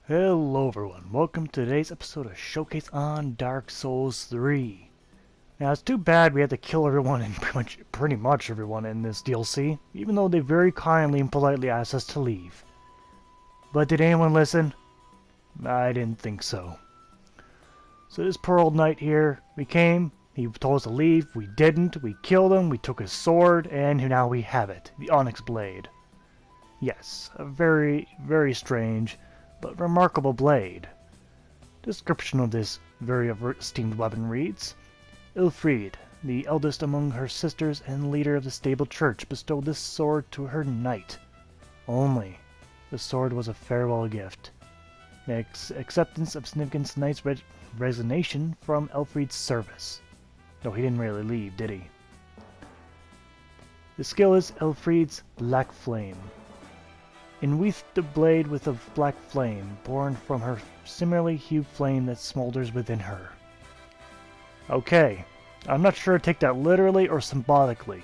Hello everyone, welcome to today's episode of Showcase on Dark Souls 3. Now it's too bad we had to kill everyone and pretty much everyone in this DLC, even though they very kindly and politely asked us to leave. But did anyone listen? I didn't think so. So this poor old knight here, we came, he told us to leave, we didn't, we killed him, we took his sword, and now we have it, the Onyx Blade. Yes, a very, very strange but remarkable blade. Description of this very esteemed weapon reads, Ilfrid, the eldest among her sisters and leader of the stable church, bestowed this sword to her knight. Only, the sword was a farewell gift. Acceptance of significant knight's resignation from Elfrid's service. No, he didn't really leave, did he? The skill is Elfrid's Black Flame. Enwreathed the blade with a black flame, born from her similarly hued flame that smolders within her. Okay, I'm not sure to take that literally or symbolically.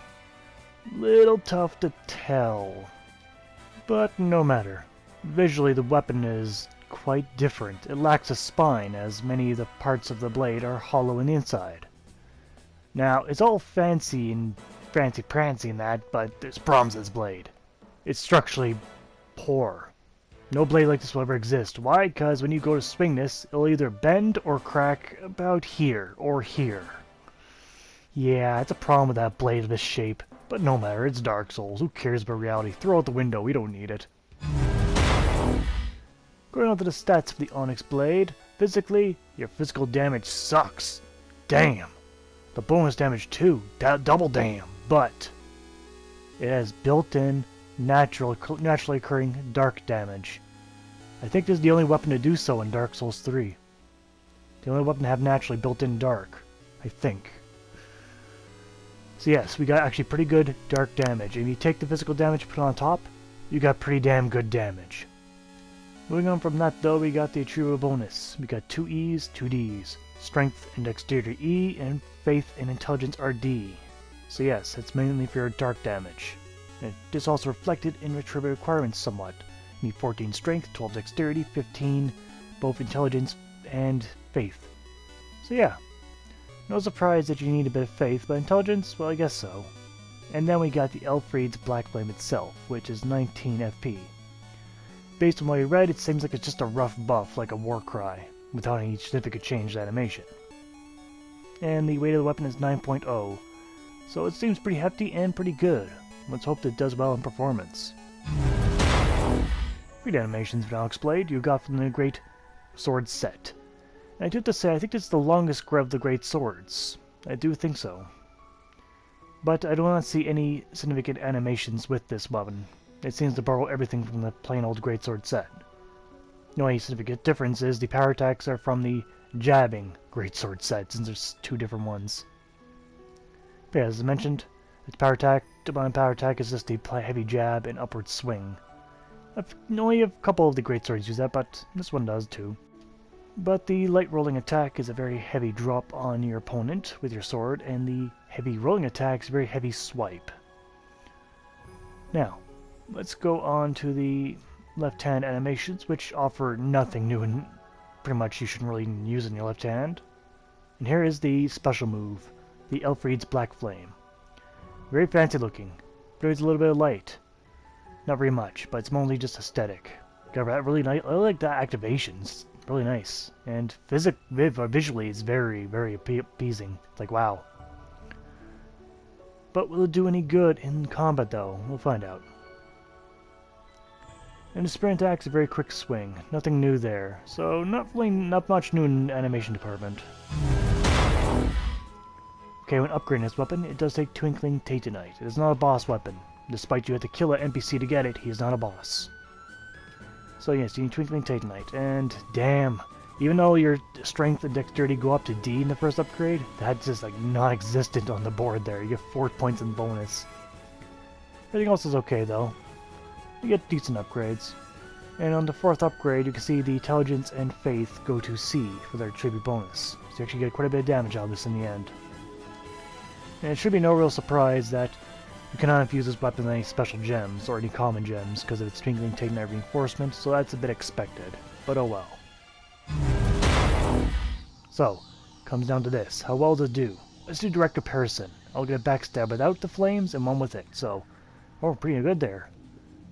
Little tough to tell. But no matter. Visually the weapon is quite different. It lacks a spine, as many of the parts of the blade are hollow in the inside. Now, it's all fancy and fancy-prancy and that, but there's problems with this blade. It's structurally poor. No blade like this will ever exist. Why? Because when you go to swing this, it'll either bend or crack about here or here. Yeah, it's a problem with that blade of this shape. But no matter, it's Dark Souls. Who cares about reality? Throw it out the window, we don't need it. Going on to the stats of the Onyx Blade. Physically, your physical damage sucks. Damn. The bonus damage too. Double damn. But it has built-in naturally occurring dark damage. I think this is the only weapon to do so in Dark Souls 3. The only weapon to have naturally built-in dark. I think. So yes, we got actually pretty good dark damage. If you take the physical damage put on top, you got pretty damn good damage. Moving on from that though, we got the attribute bonus. We got 2 E's, 2 D's. Strength and Dexterity E, and Faith and Intelligence are D. So yes, it's mainly for your dark damage. And it is also reflected in retributive requirements somewhat. You need 14 Strength, 12 Dexterity, 15 both Intelligence and Faith. So yeah, no surprise that you need a bit of Faith, but Intelligence, well I guess so. And then we got the Elfrid's Black Flame itself, which is 19 FP. Based on what you read, it seems like it's just a rough buff, like a war cry, without any significant change to animation. And the weight of the weapon is 9.0, so it seems pretty hefty and pretty good. Let's hope that it does well in performance. Great animations of Onyx Blade you got from the Great Sword set. And I do have to say, I think this is the longest grab of the Great Swords. I do think so. But I do not see any significant animations with this weapon. It seems to borrow everything from the plain old Great Sword set. The only significant difference is the power attacks are from the jabbing Great Sword set, since there's 2 different ones. But yeah, as I mentioned, its power attack is just a heavy jab and upward swing. Only a couple of the great swords use that, but this one does too. But the light rolling attack is a very heavy drop on your opponent with your sword, and the heavy rolling attack is a very heavy swipe. Now, let's go on to the left hand animations, which offer nothing new and pretty much you shouldn't really use in your left hand. And here is the special move, the Elfrid's Black Flame. Very fancy looking. There's a little bit of light. Not very much, but it's mostly just aesthetic. Got that really nice. I like that activation. It's really nice. And visually, it's very, very appeasing. It's like, wow. But will it do any good in combat, though? We'll find out. And the sprint attack is a very quick swing. Nothing new there. So, not much new in the animation department. Okay, when upgrading this weapon, it does take Twinkling Titanite. It is not a boss weapon. Despite you have to kill an NPC to get it, he is not a boss. So yes, you need Twinkling Titanite, and damn, even though your strength and dexterity go up to D in the first upgrade, that's just like non-existent on the board there. You get 4 points in bonus. Everything else is okay though. You get decent upgrades. And on the 4th upgrade, you can see the Intelligence and Faith go to C for their tribute bonus. So you actually get quite a bit of damage out of this in the end. And it should be no real surprise that you cannot infuse this weapon with any special gems or any common gems because of its Twinkling Titanite reinforcement, so that's a bit expected. but oh well. So, comes down to this. How well does it do? Let's do direct comparison. I'll get a backstab without the flames and one with it, so... Oh, pretty good there.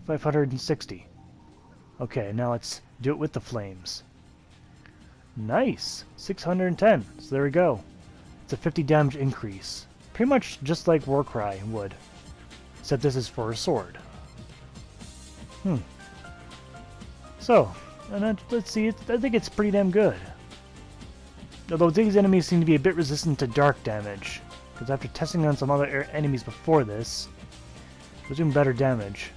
560. Okay, now let's do it with the flames. Nice! 610. So there we go. It's a 50 damage increase. Pretty much just like Warcry would. Except this is for a sword. So, and let's see, I think it's pretty damn good. Although these enemies seem to be a bit resistant to dark damage. Because after testing on some other enemies before this, they're doing better damage.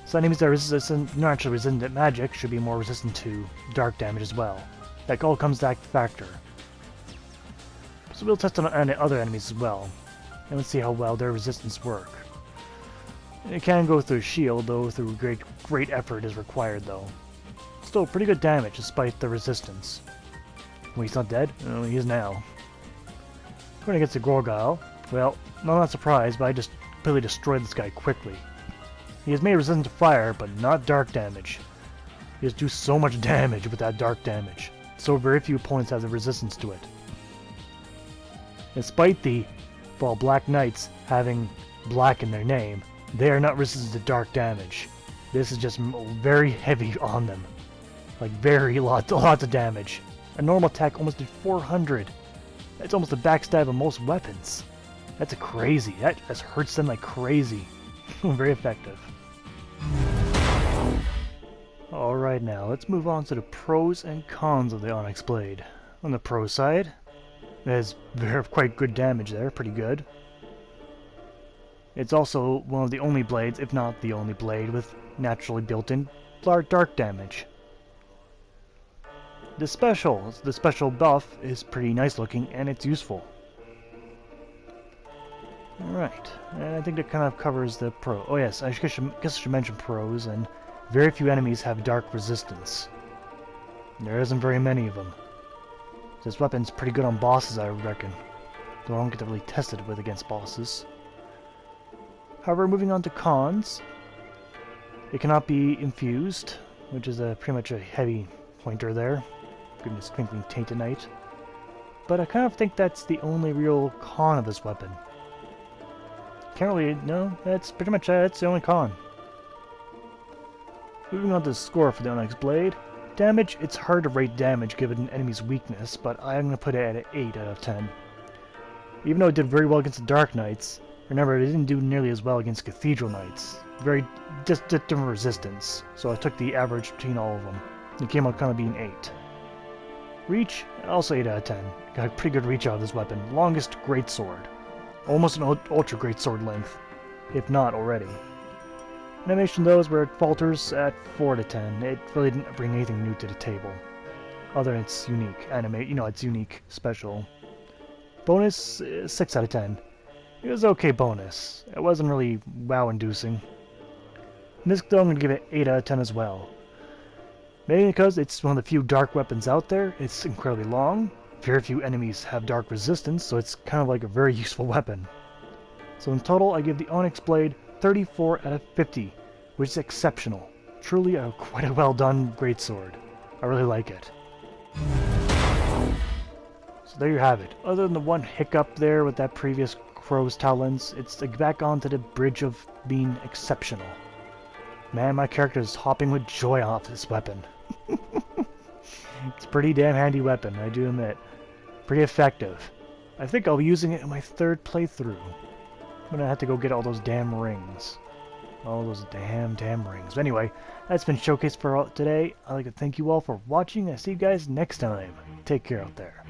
So enemies that are resistant, naturally resistant to magic should be more resistant to dark damage as well. That all comes back to factor. So we'll test on other enemies as well. And let's see how well their resistance work. It can go through shield, though through great effort is required though. Still pretty good damage despite the resistance. Well, he's not dead? Oh, he is now. Going against the Gorgile. Well, I'm not surprised, but I just completely destroyed this guy quickly. He is made resistant to fire, but not dark damage. He just do so much damage with that dark damage. So very few opponents have the resistance to it. Despite the Black Knights having black in their name, they are not resistant to dark damage. This is just very heavy on them. Like lots of damage. A normal attack almost did 400. That's almost a backstab of most weapons. That's crazy. That just hurts them like crazy. Very effective. Alright, now let's move on to the pros and cons of the Onyx Blade. On the pro side, there's quite good damage there, pretty good. It's also one of the only blades, if not the only blade, with naturally built-in dark damage. The special buff is pretty nice looking, and it's useful. Alright, and I think that kind of covers the pro. Oh yes, I guess I should mention pros, and very few enemies have dark resistance. There isn't very many of them. This weapon's pretty good on bosses, I reckon. Though I don't get to really test it with against bosses. However, moving on to cons, it cannot be infused, which is pretty much a heavy pointer there. Goodness, twinkling taintonite. But I kind of think that's the only real con of this weapon. Can't really, no, that's pretty much that's the only con. Moving on to the score for the Onyx Blade. Damage, it's hard to rate damage given an enemy's weakness, but I'm going to put it at an 8 out of 10. Even though it did very well against the Dark Knights, remember it didn't do nearly as well against Cathedral Knights. Just different resistance, so I took the average between all of them. It came out kind of being 8. Reach, also 8 out of 10. Got pretty good reach out of this weapon. Longest greatsword. Almost an ultra greatsword length, if not already. Animation though is where it falters at 4 out of 10. It really didn't bring anything new to the table. Other than its unique its unique special. Bonus, 6 out of 10. It was okay bonus. It wasn't really wow-inducing. This though I'm going to give it 8 out of 10 as well. Maybe because it's one of the few dark weapons out there, it's incredibly long, very few enemies have dark resistance, so it's kind of like a very useful weapon. So in total, I give the Onyx Blade 34 out of 50, which is exceptional. Truly quite a well done greatsword. I really like it. So there you have it. Other than the one hiccup there with that previous crow's talons, it's back onto the bridge of being exceptional. Man, my character is hopping with joy off this weapon. It's a pretty damn handy weapon, I do admit. Pretty effective. I think I'll be using it in my 3rd playthrough. I'm gonna have to go get all those damn rings. All those damn rings. But anyway, that's been Showcase for today. I'd like to thank you all for watching. I'll see you guys next time. Take care out there.